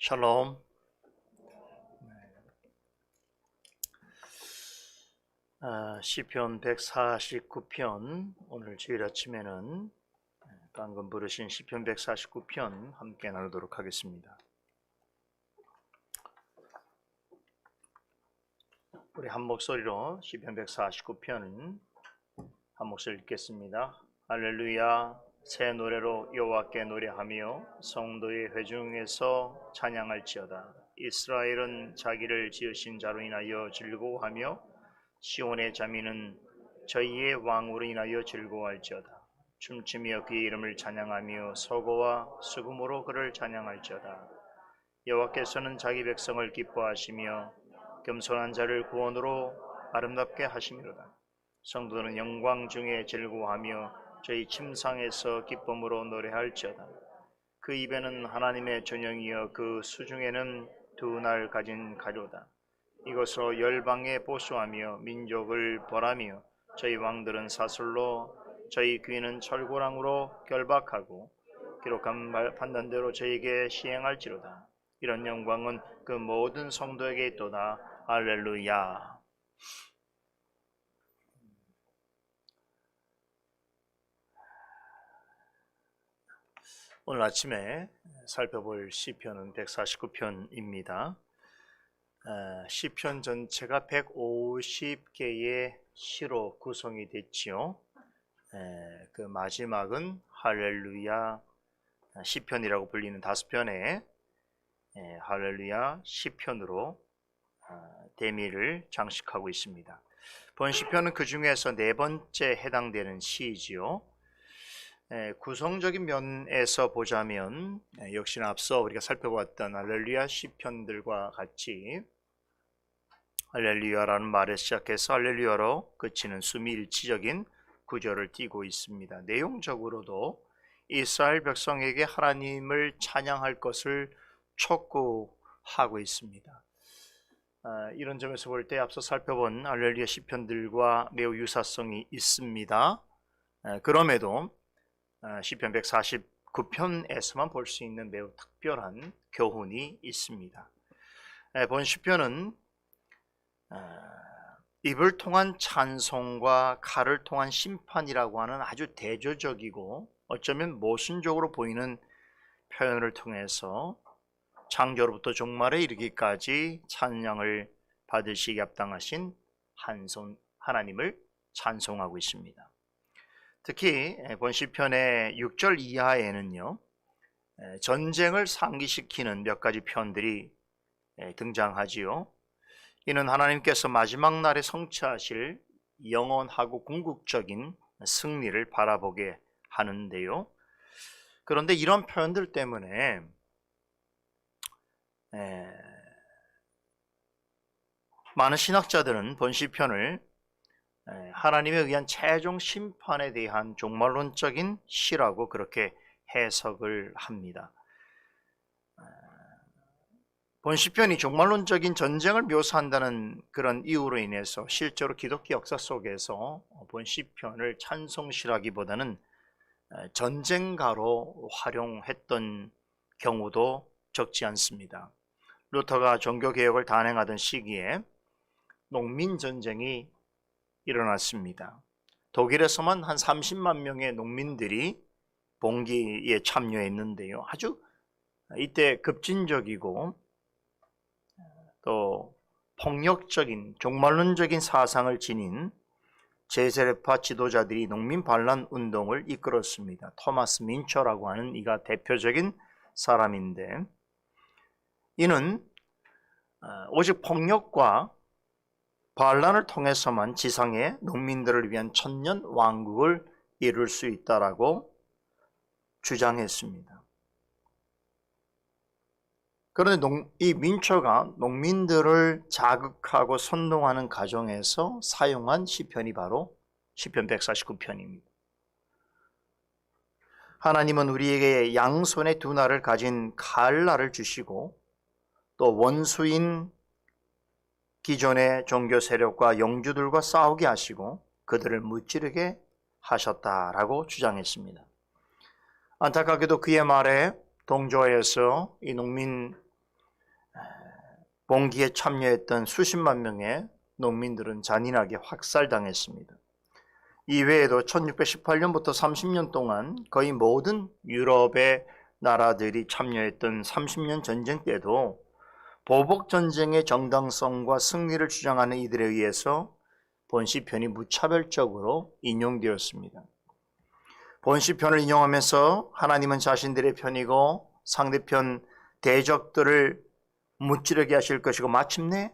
샬롬. 시편 149편, 오늘 주일 아침에는 방금 부르신 시편 149편 함께 나누도록 하겠습니다. 우리 한 목소리로 시편 149편 한 목소리 읽겠습니다. 할렐루야. 새 노래로 여호와께 노래하며 성도의 회중에서 찬양할지어다. 이스라엘은 자기를 지으신 자로 인하여 즐거워하며 시온의 자민은 저희의 왕으로 인하여 즐거워할지어다. 춤추며 그의 이름을 찬양하며 서고와 수금으로 그를 찬양할지어다. 여호와께서는 자기 백성을 기뻐하시며 겸손한 자를 구원으로 아름답게 하심이로다. 성도는 영광 중에 즐거워하며 저희 침상에서 기쁨으로 노래할지어다. 그 입에는 하나님의 전영이여 그 수중에는 두 날 가진 가로다. 이것으로 열방에 보수하며 민족을 벌하며 저희 왕들은 사슬로 저희 귀는 철고랑으로 결박하고 기록한 판단대로 저에게 시행할지로다. 이런 영광은 그 모든 성도에게 있도다. 할렐루야. 오늘 아침에 살펴볼 시편은 149편입니다. 시편 전체가 150개의 시로 구성이 됐지요. 그 마지막은 할렐루야 시편이라고 불리는 5편의 할렐루야 시편으로 대미를 장식하고 있습니다. 본 시편은 그 중에서 4번째 해당되는 시이지요. 구성적인 면에서 보자면 역시나 앞서 우리가 살펴봤던 할렐루야 시편들과 같이 할렐루야라는 말에 시작해서 할렐루야로 그치는 수미일치적인 구조를 띠고 있습니다. 내용적으로도 이스라엘 백성에게 하나님을 찬양할 것을 촉구하고 있습니다. 이런 점에서 볼 때 앞서 살펴본 할렐루야 시편들과 매우 유사성이 있습니다. 그럼에도 시편 149편에서만 볼 수 있는 매우 특별한 교훈이 있습니다. 본 시편은 입을 통한 찬송과 칼을 통한 심판이라고 하는 아주 대조적이고 어쩌면 모순적으로 보이는 표현을 통해서 창조로부터 종말에 이르기까지 찬양을 받으시기 합당하신 하나님을 찬송하고 있습니다. 특히 본 시편의 6절 이하에는요, 전쟁을 상기시키는 몇 가지 표현들이 등장하지요. 이는 하나님께서 마지막 날에 성취하실 영원하고 궁극적인 승리를 바라보게 하는데요. 그런데 이런 표현들 때문에 많은 신학자들은 본 시편을 하나님에 의한 최종 심판에 대한 종말론적인 시라고 그렇게 해석을 합니다. 본 시편이 종말론적인 전쟁을 묘사한다는 그런 이유로 인해서 실제로 기독교 역사 속에서 본 시편을 찬송시라기보다는 전쟁가로 활용했던 경우도 적지 않습니다. 루터가 종교개혁을 단행하던 시기에 농민전쟁이 일어났습니다. 독일에서만 한 30만 명의 농민들이 봉기에 참여했는데요. 아주 이때 급진적이고 또 폭력적인 종말론적인 사상을 지닌 제세례파 지도자들이 농민 반란 운동을 이끌었습니다. 토마스 민처라고 하는 이가 대표적인 사람인데, 이는 오직 폭력과 반란을 통해서만 지상에 농민들을 위한 천년 왕국을 이룰 수 있다라고 주장했습니다. 그런데 이 민초가 농민들을 자극하고 선동하는 과정에서 사용한 시편이 바로 시편 149편입니다. 하나님은 우리에게 양손에 두 날을 가진 칼날을 주시고 또 원수인 기존의 종교 세력과 영주들과 싸우게 하시고 그들을 무찌르게 하셨다라고 주장했습니다. 안타깝게도 그의 말에 동조해서 이 농민 봉기에 참여했던 수십만 명의 농민들은 잔인하게 학살당했습니다. 이외에도 1618년부터 30년 동안 거의 모든 유럽의 나라들이 참여했던 30년 전쟁 때도 보복 전쟁의 정당성과 승리를 주장하는 이들에 의해서 본시편이 무차별적으로 인용되었습니다. 본시편을 인용하면서 하나님은 자신들의 편이고 상대편 대적들을 무찌르게 하실 것이고 마침내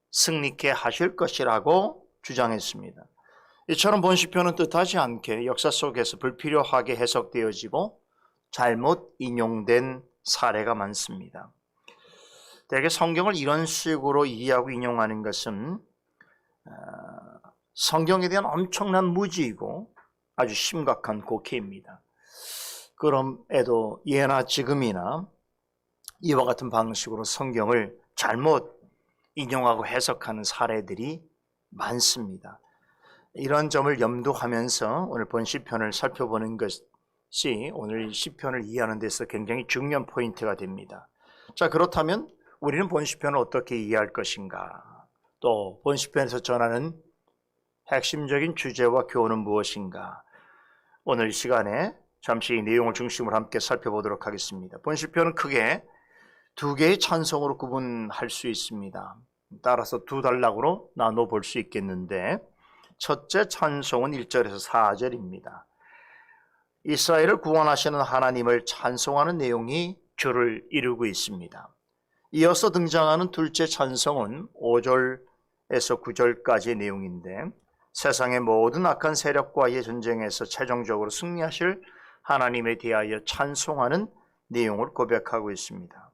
승리케 하실 것이라고 주장했습니다. 이처럼 본시편은 뜻하지 않게 역사 속에서 불필요하게 해석되어지고 잘못 인용된 사례가 많습니다. 대개 성경을 이런 식으로 이해하고 인용하는 것은 성경에 대한 엄청난 무지이고 아주 심각한 곡해입니다. 그럼에도 예나 지금이나 이와 같은 방식으로 성경을 잘못 인용하고 해석하는 사례들이 많습니다. 이런 점을 염두하면서 오늘 본 시편을 살펴보는 것이 오늘 시편을 이해하는 데서 굉장히 중요한 포인트가 됩니다. 자, 그렇다면 우리는 본 시편을 어떻게 이해할 것인가? 또 본 시편에서 전하는 핵심적인 주제와 교훈은 무엇인가? 오늘 이 시간에 잠시 이 내용을 중심으로 함께 살펴보도록 하겠습니다. 본 시편은 크게 두 개의 찬송으로 구분할 수 있습니다. 따라서 두 단락으로 나눠 볼 수 있겠는데 첫째 찬송은 1절에서 4절입니다. 이스라엘을 구원하시는 하나님을 찬송하는 내용이 주를 이루고 있습니다. 이어서 등장하는 둘째 찬송은 5절에서 9절까지의 내용인데 세상의 모든 악한 세력과의 전쟁에서 최종적으로 승리하실 하나님에 대하여 찬송하는 내용을 고백하고 있습니다.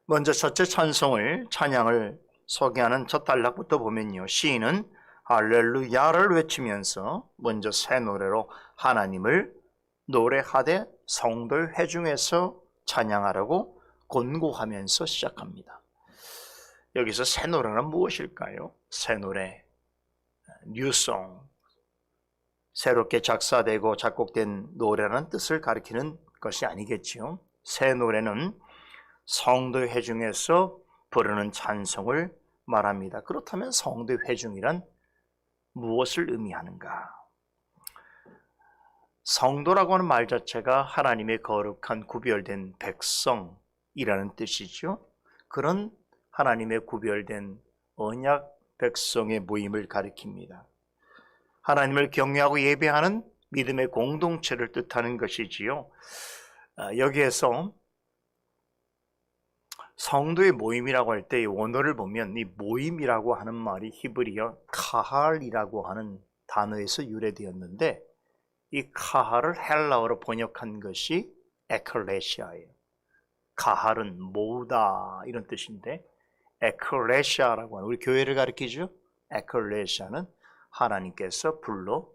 먼저 첫째 찬양을 소개하는 첫 단락부터 보면요. 시인은 할렐루야를 외치면서 먼저 새 노래로 하나님을 노래하되 성도의 회중에서 찬양하라고 권고하면서 시작합니다. 여기서 새 노래는 무엇일까요? 새 노래, 뉴송, 새롭게 작사되고 작곡된 노래라는 뜻을 가리키는 것이 아니겠지요. 새 노래는 성도의 회중에서 부르는 찬송을 말합니다. 그렇다면 성도의 회중이란 무엇을 의미하는가? 성도라고 하는 말 자체가 하나님의 거룩한 구별된 백성이라는 뜻이죠. 그런 하나님의 구별된 언약 백성의 모임을 가리킵니다. 하나님을 경외하고 예배하는 믿음의 공동체를 뜻하는 것이지요. 여기에서 성도의 모임이라고 할 때 이 원어를 보면 이 모임이라고 하는 말이 히브리어 카할이라고 하는 단어에서 유래되었는데 이 카할을 헬라어로 번역한 것이 에클레시아예요. 카할은 모으다 이런 뜻인데 에클레시아라고 하는 우리 교회를 가리키죠. 에클레시아는 하나님께서 불러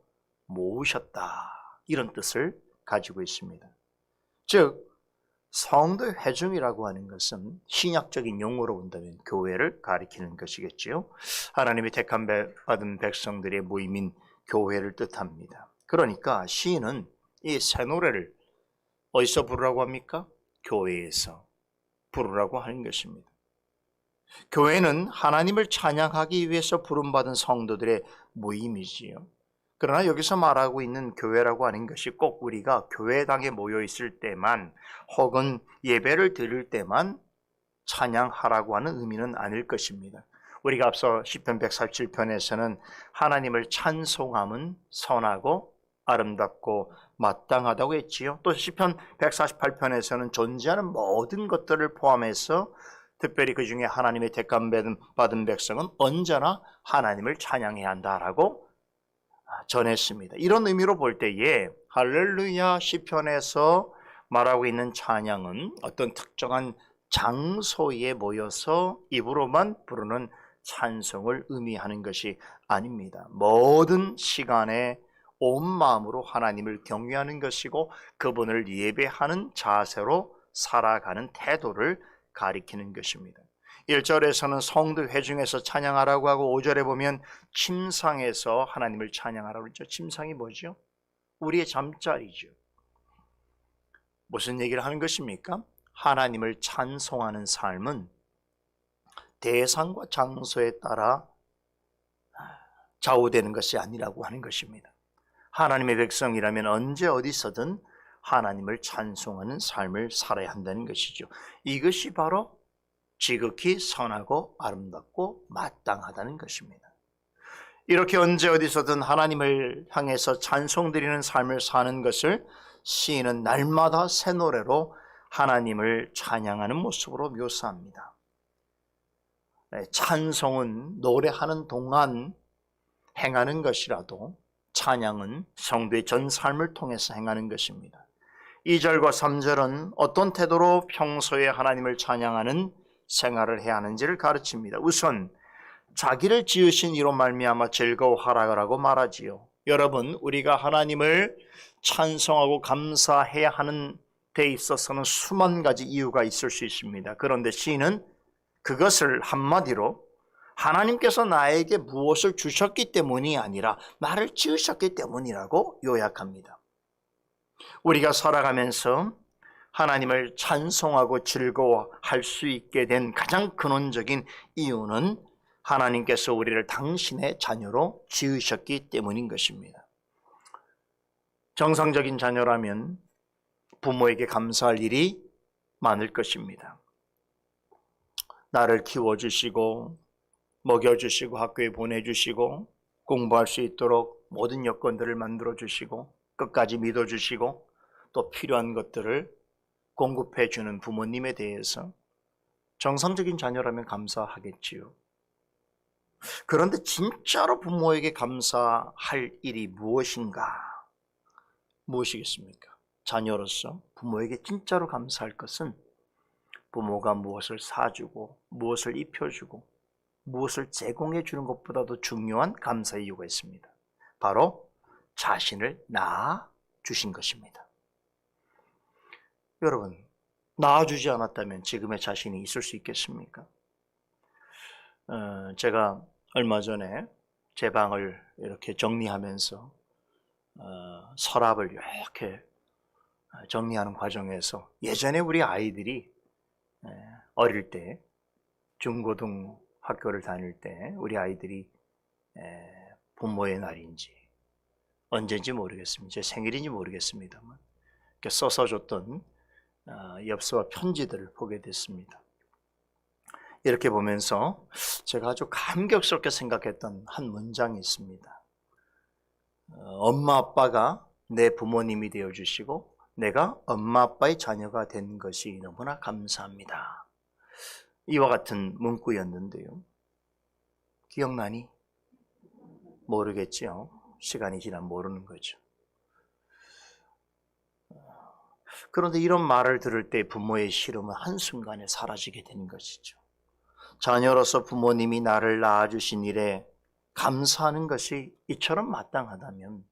모으셨다 이런 뜻을 가지고 있습니다. 즉 성도의 회중이라고 하는 것은 신약적인 용어로 본다면 교회를 가리키는 것이겠지요. 하나님의 택함 받은 백성들의 모임인 교회를 뜻합니다. 그러니까 시인은 이 새 노래를 어디서 부르라고 합니까? 교회에서 부르라고 하는 것입니다. 교회는 하나님을 찬양하기 위해서 부름받은 성도들의 모임이지요. 그러나 여기서 말하고 있는 교회라고 하는 것이 꼭 우리가 교회당에 모여 있을 때만 혹은 예배를 드릴 때만 찬양하라고 하는 의미는 아닐 것입니다. 우리가 앞서 시편 147편에서는 하나님을 찬송함은 선하고 아름답고 마땅하다고 했지요. 또 시편 148편에서는 존재하는 모든 것들을 포함해서 특별히 그 중에 하나님의 택함 받은 백성은 언제나 하나님을 찬양해야 한다라고 전했습니다. 이런 의미로 볼 때에 할렐루야 시편에서 말하고 있는 찬양은 어떤 특정한 장소에 모여서 입으로만 부르는 찬송을 의미하는 것이 아닙니다. 모든 시간에 온 마음으로 하나님을 경외하는 것이고 그분을 예배하는 자세로 살아가는 태도를 가리키는 것입니다. 1절에서는 성도 회중에서 찬양하라고 하고 5절에 보면 침상에서 하나님을 찬양하라고 그러죠. 침상이 뭐죠? 우리의 잠자리죠. 무슨 얘기를 하는 것입니까? 하나님을 찬송하는 삶은 대상과 장소에 따라 좌우되는 것이 아니라고 하는 것입니다. 하나님의 백성이라면 언제 어디서든 하나님을 찬송하는 삶을 살아야 한다는 것이죠. 이것이 바로 지극히 선하고 아름답고 마땅하다는 것입니다. 이렇게 언제 어디서든 하나님을 향해서 찬송드리는 삶을 사는 것을 시인은 날마다 새 노래로 하나님을 찬양하는 모습으로 묘사합니다. 찬송은 노래하는 동안 행하는 것이라도 찬양은 성도의 전 삶을 통해서 행하는 것입니다. 2절과 3절은 어떤 태도로 평소에 하나님을 찬양하는 생활을 해야 하는지를 가르칩니다. 우선 자기를 지으신 이로 말미암아 즐거워하라고 말하지요. 여러분, 우리가 하나님을 찬송하고 감사해야 하는 데 있어서는 수만 가지 이유가 있을 수 있습니다. 그런데 시인은 그것을 한마디로 하나님께서 나에게 무엇을 주셨기 때문이 아니라 나를 지으셨기 때문이라고 요약합니다. 우리가 살아가면서 하나님을 찬송하고 즐거워할 수 있게 된 가장 근원적인 이유는 하나님께서 우리를 당신의 자녀로 지으셨기 때문인 것입니다. 정상적인 자녀라면 부모에게 감사할 일이 많을 것입니다. 나를 키워주시고 먹여주시고 학교에 보내주시고 공부할 수 있도록 모든 여건들을 만들어주시고 끝까지 믿어주시고 또 필요한 것들을 공급해주는 부모님에 대해서 정상적인 자녀라면 감사하겠지요. 그런데 진짜로 부모에게 감사할 일이 무엇이겠습니까? 자녀로서 부모에게 진짜로 감사할 것은 부모가 무엇을 사주고 무엇을 입혀주고 무엇을 제공해 주는 것보다도 중요한 감사의 이유가 있습니다. 바로 자신을 낳아주신 것입니다. 여러분, 낳아주지 않았다면 지금의 자신이 있을 수 있겠습니까? 제가 얼마 전에 제 방을 이렇게 정리하면서 서랍을 이렇게 정리하는 과정에서 예전에 우리 아이들이 어릴 때 중고등 학교를 다닐 때 우리 아이들이 부모의 날인지 언제인지 모르겠습니다. 제 생일인지 모르겠습니다만 이렇게 써서 줬던 엽서와 편지들을 보게 됐습니다. 이렇게 보면서 제가 아주 감격스럽게 생각했던 한 문장이 있습니다. 엄마 아빠가 내 부모님이 되어주시고 내가 엄마 아빠의 자녀가 된 것이 너무나 감사합니다. 이와 같은 문구였는데요. 기억나니? 모르겠지요. 시간이 지나면 모르는 거죠. 그런데 이런 말을 들을 때 부모의 시름은 한순간에 사라지게 되는 것이죠. 자녀로서 부모님이 나를 낳아주신 일에 감사하는 것이 이처럼 마땅하다면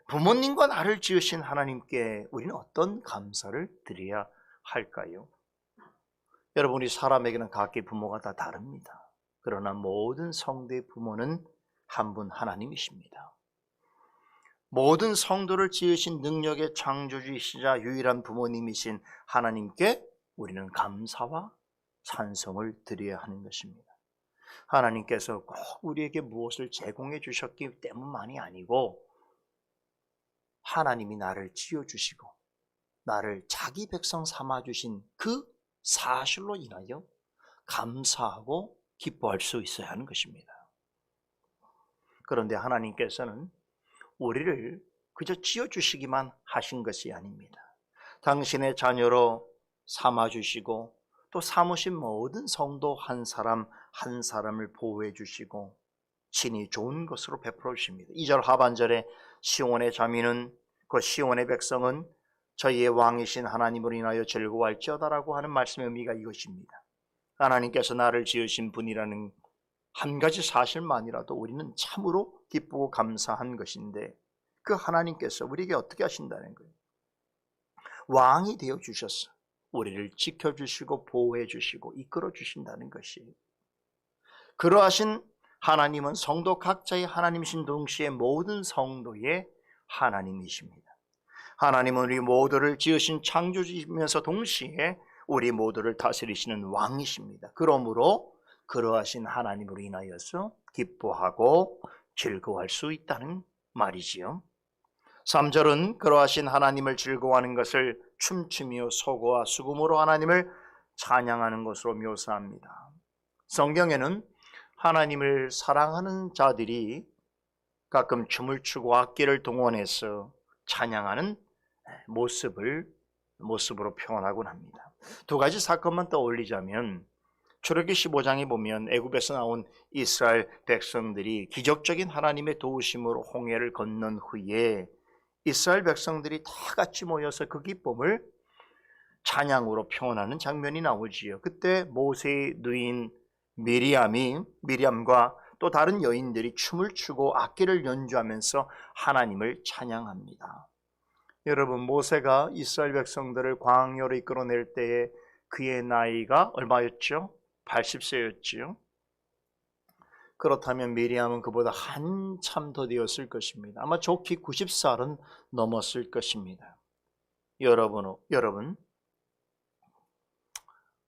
부모님과 나를 지으신 하나님께 우리는 어떤 감사를 드려야 할까요? 여러분, 우리 사람에게는 각기 부모가 다 다릅니다. 그러나 모든 성도의 부모는 한 분 하나님이십니다. 모든 성도를 지으신 능력의 창조주이시자 유일한 부모님이신 하나님께 우리는 감사와 찬송을 드려야 하는 것입니다. 하나님께서 꼭 우리에게 무엇을 제공해 주셨기 때문만이 아니고 하나님이 나를 지어주시고 나를 자기 백성 삼아주신 그 사실로 인하여 감사하고 기뻐할 수 있어야 하는 것입니다. 그런데 하나님께서는 우리를 그저 지어주시기만 하신 것이 아닙니다. 당신의 자녀로 삼아주시고 또 삼으신 모든 성도 한 사람 한 사람을 보호해 주시고 친히 좋은 것으로 베풀어 주십니다. 2절 하반절에 시온의 자민은 그 시온의 백성은 저희의 왕이신 하나님으로 인하여 즐거워할지어다라고 하는 말씀의 의미가 이것입니다. 하나님께서 나를 지으신 분이라는 한 가지 사실만이라도 우리는 참으로 기쁘고 감사한 것인데 그 하나님께서 우리에게 어떻게 하신다는 거예요? 왕이 되어 주셔서 우리를 지켜주시고 보호해 주시고 이끌어 주신다는 것이에요. 그러하신 하나님은 성도 각자의 하나님이신 동시에 모든 성도의 하나님이십니다. 하나님은 우리 모두를 지으신 창조주이면서 동시에 우리 모두를 다스리시는 왕이십니다. 그러므로 그러하신 하나님으로 인하여서 기뻐하고 즐거워할 수 있다는 말이지요. 3절은 그러하신 하나님을 즐거워하는 것을 춤추며 소고와 수금으로 하나님을 찬양하는 것으로 묘사합니다. 성경에는 하나님을 사랑하는 자들이 가끔 춤을 추고 악기를 동원해서 찬양하는 모습으로 표현하곤 합니다. 두 가지 사건만 떠올리자면 출애굽기 15장에 보면 애굽에서 나온 이스라엘 백성들이 기적적인 하나님의 도우심으로 홍해를 건넌 후에 이스라엘 백성들이 다 같이 모여서 그 기쁨을 찬양으로 표현하는 장면이 나오지요. 그때 모세의 누인 미리암과 또 다른 여인들이 춤을 추고 악기를 연주하면서 하나님을 찬양합니다. 여러분, 모세가 이스라엘 백성들을 광야로 이끌어낼 때에 그의 나이가 얼마였죠? 80세였지요. 그렇다면 미리암은 그보다 한참 더 되었을 것입니다. 아마 좋게 90살은 넘었을 것입니다. 여러분,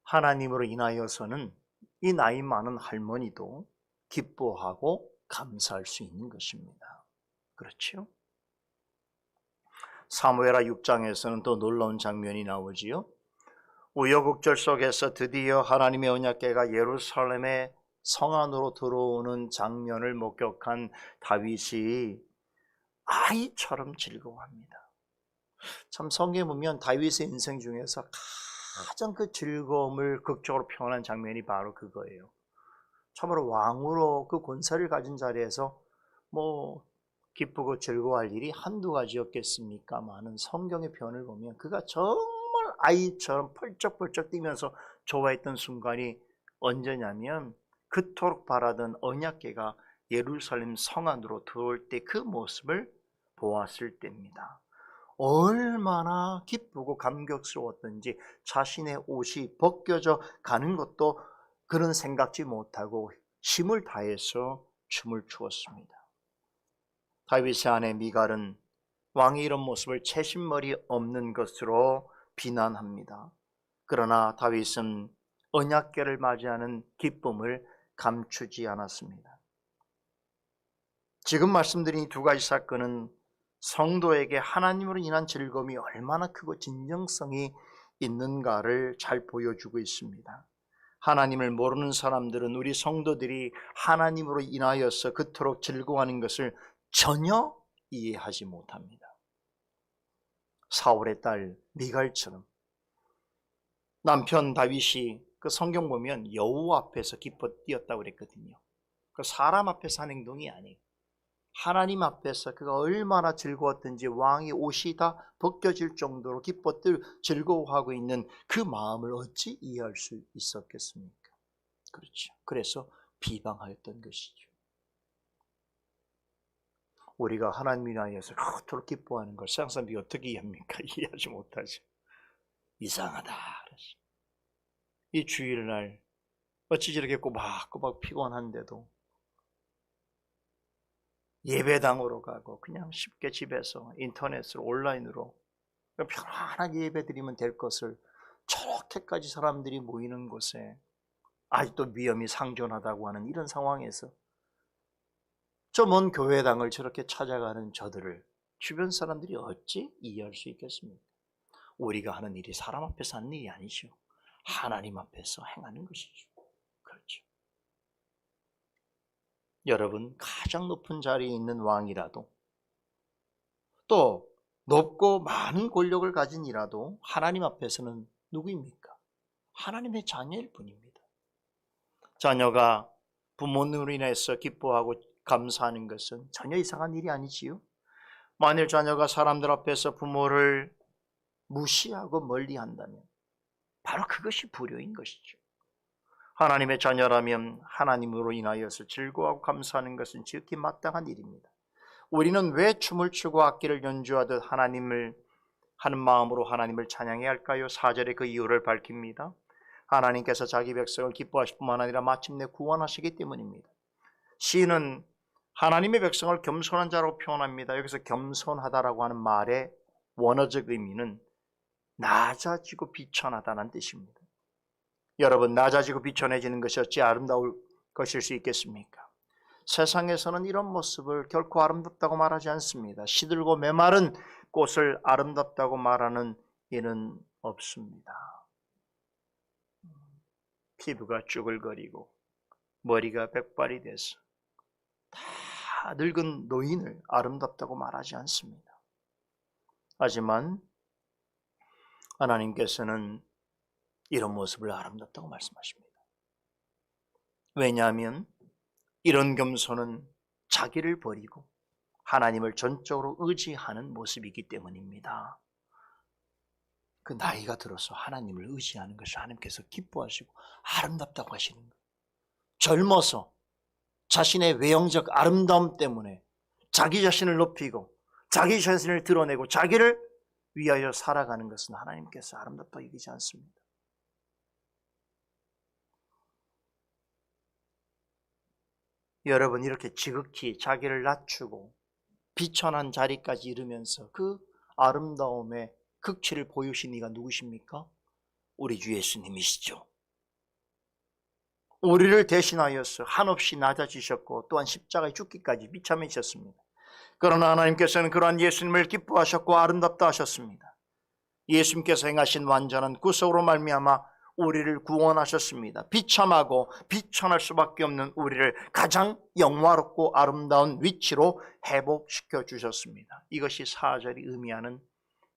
하나님으로 인하여서는 이 나이 많은 할머니도 기뻐하고 감사할 수 있는 것입니다. 그렇죠? 사무엘하 6장에서는 또 놀라운 장면이 나오지요. 우여곡절 속에서 드디어 하나님의 언약궤가 예루살렘의 성 안으로 들어오는 장면을 목격한 다윗이 아이처럼 즐거워합니다. 참 성경에 보면 다윗의 인생 중에서 가장 그 즐거움을 극적으로 표현한 장면이 바로 그거예요. 참으로 왕으로 그 권세를 가진 자리에서 기쁘고 즐거워할 일이 한두 가지였겠습니까? 많은 성경의 표현을 보면 그가 정말 아이처럼 펄쩍펄쩍 뛰면서 좋아했던 순간이 언제냐면 그토록 바라던 언약궤가 예루살렘 성 안으로 들어올 때 그 모습을 보았을 때입니다. 얼마나 기쁘고 감격스러웠던지 자신의 옷이 벗겨져 가는 것도 그런 생각지 못하고 힘을 다해서 춤을 추었습니다. 다윗의 아내 미갈은 왕이 이런 모습을 채신머리 없는 것으로 비난합니다. 그러나 다윗은 언약궤를 맞이하는 기쁨을 감추지 않았습니다. 지금 말씀드린 이 두 가지 사건은 성도에게 하나님으로 인한 즐거움이 얼마나 크고 진정성이 있는가를 잘 보여주고 있습니다. 하나님을 모르는 사람들은 우리 성도들이 하나님으로 인하여서 그토록 즐거워하는 것을 전혀 이해하지 못합니다. 사울의 딸 미갈처럼 남편 다윗이 그 성경 보면 여호와 앞에서 기뻐 뛰었다고 그랬거든요. 그 사람 앞에서 한 행동이 아니에요. 하나님 앞에서 그가 얼마나 즐거웠던지 왕이 옷이 다 벗겨질 정도로 기뻐 즐거워하고 있는 그 마음을 어찌 이해할 수 있었겠습니까? 그렇죠. 그래서 비방하였던 것이죠. 우리가 하나님을 위하여서 그토록 기뻐하는 걸 세상 사람들이 어떻게 이해합니까? 이해하지 못하죠. 이상하다. 이 주일날 어찌 저렇게 꼬박꼬박 피곤한데도 예배당으로 가고 그냥 쉽게 집에서 인터넷으로 온라인으로 편안하게 예배드리면 될 것을 저렇게까지 사람들이 모이는 곳에 아직도 위험이 상존하다고 하는 이런 상황에서 저 먼 교회당을 저렇게 찾아가는 저들을 주변 사람들이 어찌 이해할 수 있겠습니까? 우리가 하는 일이 사람 앞에서 하는 일이 아니죠. 하나님 앞에서 행하는 것이죠. 그렇죠. 여러분, 가장 높은 자리에 있는 왕이라도 또 높고 많은 권력을 가진 이라도 하나님 앞에서는 누구입니까? 하나님의 자녀일 뿐입니다. 자녀가 부모님으로 인해서 기뻐하고 감사하는 것은 전혀 이상한 일이 아니지요. 만일 자녀가 사람들 앞에서 부모를 무시하고 멀리한다면 바로 그것이 불효인 것이죠. 하나님의 자녀라면 하나님으로 인하여서 즐거워하고 감사하는 것은 지극히 마땅한 일입니다. 우리는 왜 춤을 추고 악기를 연주하듯 하나님을 하는 마음으로 하나님을 찬양해야 할까요? 4절에 그 이유를 밝힙니다. 하나님께서 자기 백성을 기뻐하실 뿐만 아니라 마침내 구원하시기 때문입니다. 시인은 하나님의 백성을 겸손한 자로 표현합니다. 여기서 겸손하다라고 하는 말의 원어적 의미는 낮아지고 비천하다는 뜻입니다. 여러분, 낮아지고 비천해지는 것이 어찌 아름다울 것일 수 있겠습니까? 세상에서는 이런 모습을 결코 아름답다고 말하지 않습니다. 시들고 메마른 꽃을 아름답다고 말하는 이는 없습니다. 피부가 쭈글거리고 머리가 백발이 돼서 다 늙은 노인을 아름답다고 말하지 않습니다. 하지만 하나님께서는 이런 모습을 아름답다고 말씀하십니다. 왜냐하면 이런 겸손은 자기를 버리고 하나님을 전적으로 의지하는 모습이기 때문입니다. 그 나이가 들어서 하나님을 의지하는 것을 하나님께서 기뻐하시고 아름답다고 하시는 거예요. 젊어서 자신의 외형적 아름다움 때문에 자기 자신을 높이고 자기 자신을 드러내고 자기를 위하여 살아가는 것은 하나님께서 아름답다고 여기지 않습니다. 여러분, 이렇게 지극히 자기를 낮추고 비천한 자리까지 이르면서 그 아름다움의 극치를 보이신 이가 누구십니까? 우리 주 예수님이시죠. 우리를 대신하여서 한없이 낮아지셨고 또한 십자가에 죽기까지 비참해지셨습니다. 그러나 하나님께서는 그러한 예수님을 기뻐하셨고 아름답다 하셨습니다. 예수님께서 행하신 완전한 구속으로 말미암아 우리를 구원하셨습니다. 비참하고 비천할 수밖에 없는 우리를 가장 영화롭고 아름다운 위치로 회복시켜 주셨습니다. 이것이 4절이 의미하는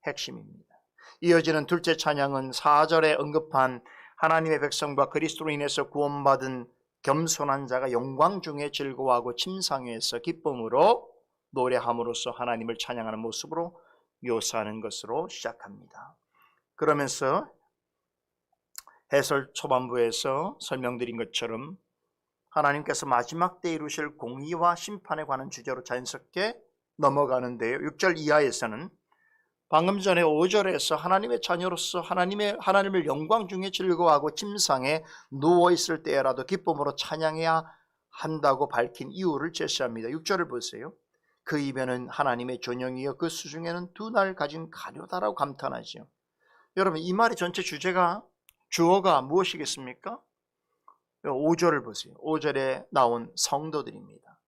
핵심입니다. 이어지는 둘째 찬양은 4절에 언급한 하나님의 백성과 그리스도로 인해서 구원받은 겸손한 자가 영광 중에 즐거워하고 침상에서 기쁨으로 노래함으로써 하나님을 찬양하는 모습으로 묘사하는 것으로 시작합니다. 그러면서 해설 초반부에서 설명드린 것처럼 하나님께서 마지막 때 이루실 공의와 심판에 관한 주제로 자연스럽게 넘어가는데요. 6절 이하에서는 방금 전에 5절에서 하나님의 자녀로서 하나님을 영광 중에 즐거워하고 침상에 누워있을 때라도 기쁨으로 찬양해야 한다고 밝힌 이유를 제시합니다. 6절을 보세요. 그 입에는 하나님의 존영이여 그 수중에는 두 날 가진 가려다라고 감탄하죠. 여러분, 이 말의 전체 주어가 무엇이겠습니까? 5절을 보세요. 5절에 나온 성도들입니다.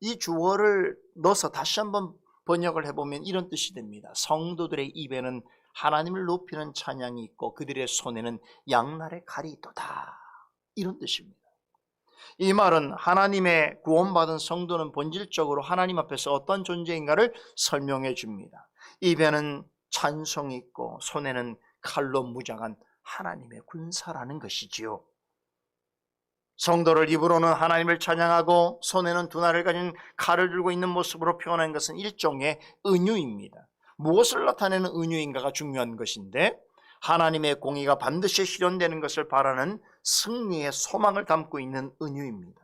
이 주어를 넣어서 다시 한번 번역을 해보면 이런 뜻이 됩니다. 성도들의 입에는 하나님을 높이는 찬양이 있고 그들의 손에는 양날의 칼이 있도다. 이런 뜻입니다. 이 말은 하나님의 구원받은 성도는 본질적으로 하나님 앞에서 어떤 존재인가를 설명해 줍니다. 입에는 찬송이 있고 손에는 칼로 무장한 하나님의 군사라는 것이지요. 성도를 입으로는 하나님을 찬양하고 손에는 두 날을 가진 칼을 들고 있는 모습으로 표현한 것은 일종의 은유입니다. 무엇을 나타내는 은유인가가 중요한 것인데 하나님의 공의가 반드시 실현되는 것을 바라는 승리의 소망을 담고 있는 은유입니다.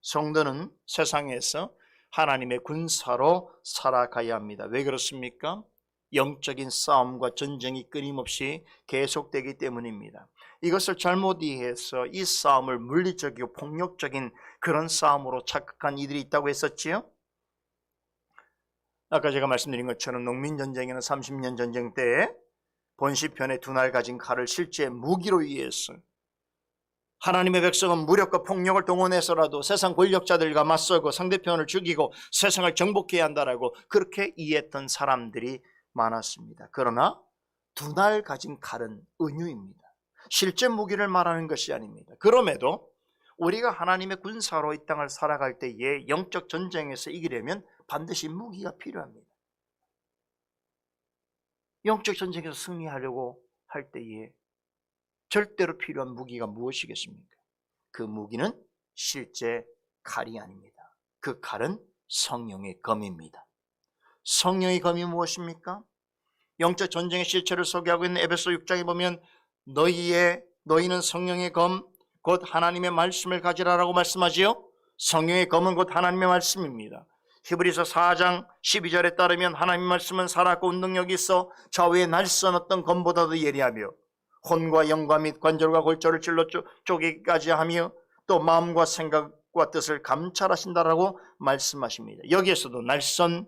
성도는 세상에서 하나님의 군사로 살아가야 합니다. 왜 그렇습니까? 영적인 싸움과 전쟁이 끊임없이 계속되기 때문입니다. 이것을 잘못 이해해서 이 싸움을 물리적이고 폭력적인 그런 싸움으로 착각한 이들이 있다고 했었지요. 아까 제가 말씀드린 것처럼 농민전쟁에는 30년 전쟁 때에 본시편에 두 날 가진 칼을 실제 무기로 이해해서 하나님의 백성은 무력과 폭력을 동원해서라도 세상 권력자들과 맞서고 상대편을 죽이고 세상을 정복해야 한다라고 그렇게 이해했던 사람들이 많았습니다. 그러나 두 날 가진 칼은 은유입니다. 실제 무기를 말하는 것이 아닙니다. 그럼에도 우리가 하나님의 군사로 이 땅을 살아갈 때에 영적 전쟁에서 이기려면 반드시 무기가 필요합니다. 영적 전쟁에서 승리하려고 할 때에 절대로 필요한 무기가 무엇이겠습니까? 그 무기는 실제 칼이 아닙니다. 그 칼은 성령의 검입니다. 성령의 검이 무엇입니까? 영적 전쟁의 실체를 소개하고 있는 에베소 6장에 보면 너희는 성령의 검 곧 하나님의 말씀을 가지라라고 말씀하지요. 성령의 검은 곧 하나님의 말씀입니다. 히브리서 4장 12절에 따르면 하나님의 말씀은 살았고 운동력이 있어 좌우의 날선 어떤 검보다도 예리하며 혼과 영과 및 관절과 골절을 찔러 쪼개기까지 하며 또 마음과 생각과 뜻을 감찰하신다라고 말씀하십니다. 여기에서도 날선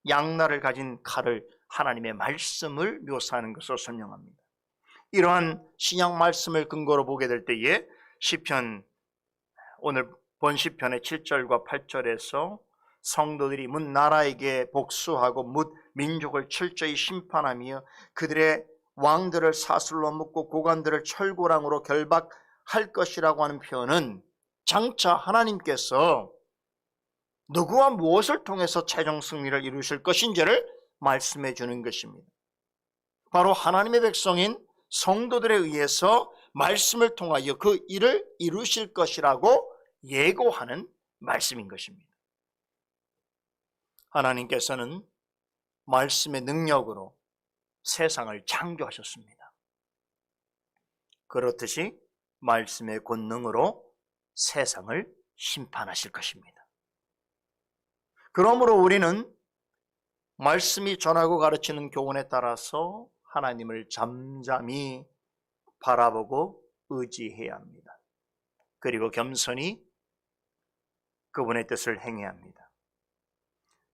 양날을 가진 칼을 하나님의 말씀을 묘사하는 것으로 설명합니다. 이러한 신약 말씀을 근거로 보게 될 때에 시편, 오늘 본 시편의 7절과 8절에서 성도들이 뭇 나라에게 복수하고 뭇 민족을 철저히 심판하며 그들의 왕들을 사슬로 묶고 고관들을 철고랑으로 결박할 것이라고 하는 표현은 장차 하나님께서 누구와 무엇을 통해서 최종 승리를 이루실 것인지를 말씀해 주는 것입니다. 바로 하나님의 백성인 성도들에 의해서 말씀을 통하여 그 일을 이루실 것이라고 예고하는 말씀인 것입니다. 하나님께서는 말씀의 능력으로 세상을 창조하셨습니다. 그렇듯이 말씀의 권능으로 세상을 심판하실 것입니다. 그러므로 우리는 말씀이 전하고 가르치는 교훈에 따라서 하나님을 잠잠히 바라보고 의지해야 합니다. 그리고 겸손히 그분의 뜻을 행해야 합니다.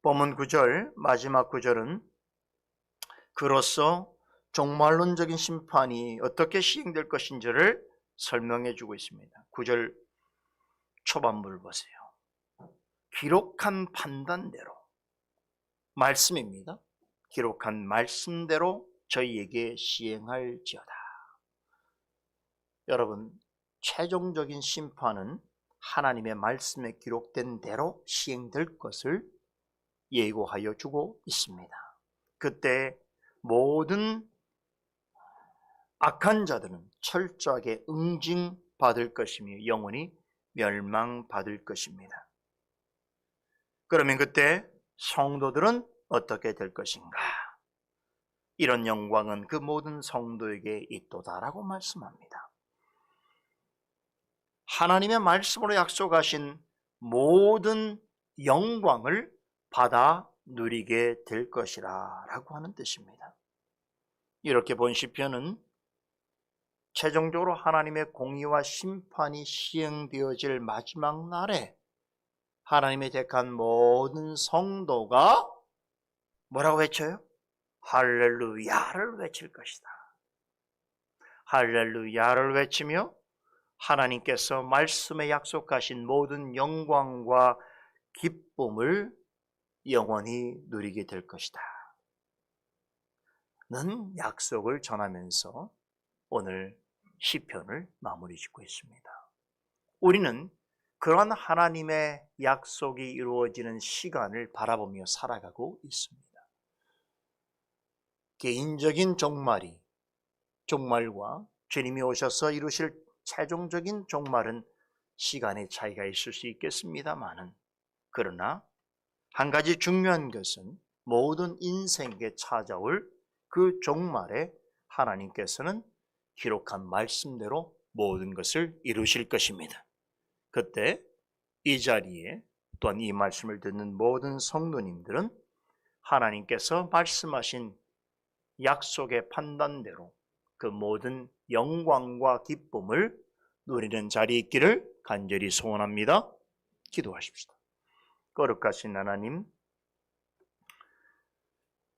본문 9절, 마지막 9절은 그로써 종말론적인 심판이 어떻게 시행될 것인지를 설명해 주고 있습니다. 9절 초반부를 보세요. 기록한 판단대로, 말씀입니다. 기록한 말씀대로 저희에게 시행할지어다. 여러분, 최종적인 심판은 하나님의 말씀에 기록된 대로 시행될 것을 예고하여 주고 있습니다. 그때 모든 악한 자들은 철저하게 응징받을 것이며 영원히 멸망받을 것입니다. 그러면 그때 성도들은 어떻게 될 것인가? 이런 영광은 그 모든 성도에게 있도다라고 말씀합니다. 하나님의 말씀으로 약속하신 모든 영광을 받아 누리게 될 것이라 라고 하는 뜻입니다. 이렇게 본 시편은 최종적으로 하나님의 공의와 심판이 시행되어질 마지막 날에 하나님의 택한 모든 성도가 뭐라고 외쳐요? 할렐루야를 외칠 것이다. 할렐루야를 외치며 하나님께서 말씀에 약속하신 모든 영광과 기쁨을 영원히 누리게 될 것이다 는 약속을 전하면서 오늘 시편을 마무리 짓고 있습니다. 우리는 그런 하나님의 약속이 이루어지는 시간을 바라보며 살아가고 있습니다. 개인적인 종말과 주님이 오셔서 이루실 최종적인 종말은 시간의 차이가 있을 수 있겠습니다마는, 그러나 한 가지 중요한 것은 모든 인생에게 찾아올 그 종말에 하나님께서는 기록한 말씀대로 모든 것을 이루실 것입니다. 그때 이 자리에 또한 이 말씀을 듣는 모든 성도님들은 하나님께서 말씀하신 약속의 판단대로 그 모든 영광과 기쁨을 누리는 자리에 있기를 간절히 소원합니다. 기도하십시다. 거룩하신 하나님,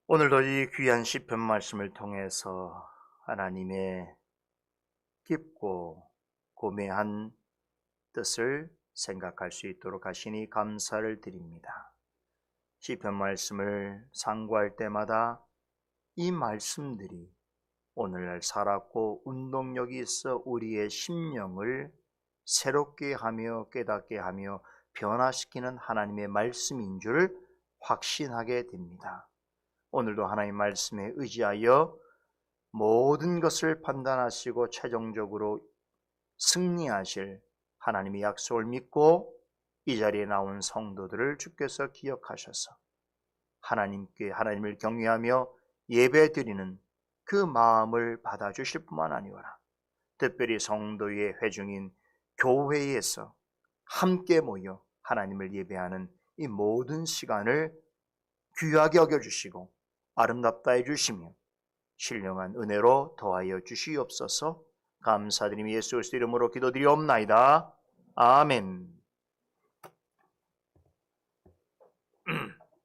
오늘도 이 귀한 시편 말씀을 통해서 하나님의 깊고 고매한 뜻을 생각할 수 있도록 하시니 감사를 드립니다. 시편 말씀을 상고할 때마다 이 말씀들이 오늘날 살았고 운동력이 있어 우리의 심령을 새롭게 하며 깨닫게 하며 변화시키는 하나님의 말씀인 줄 확신하게 됩니다. 오늘도 하나님의 말씀에 의지하여 모든 것을 판단하시고 최종적으로 승리하실 하나님의 약속을 믿고 이 자리에 나온 성도들을 주께서 기억하셔서 하나님을 경외하며 예배드리는 그 마음을 받아주실 뿐만 아니라 특별히 성도의 회중인 교회에서 함께 모여 하나님을 예배하는 이 모든 시간을 귀하게 여겨주시고 아름답다 해주시며 신령한 은혜로 더하여 주시옵소서. 감사드리며 예수 그리스도 이름으로 기도드리옵나이다. 아멘.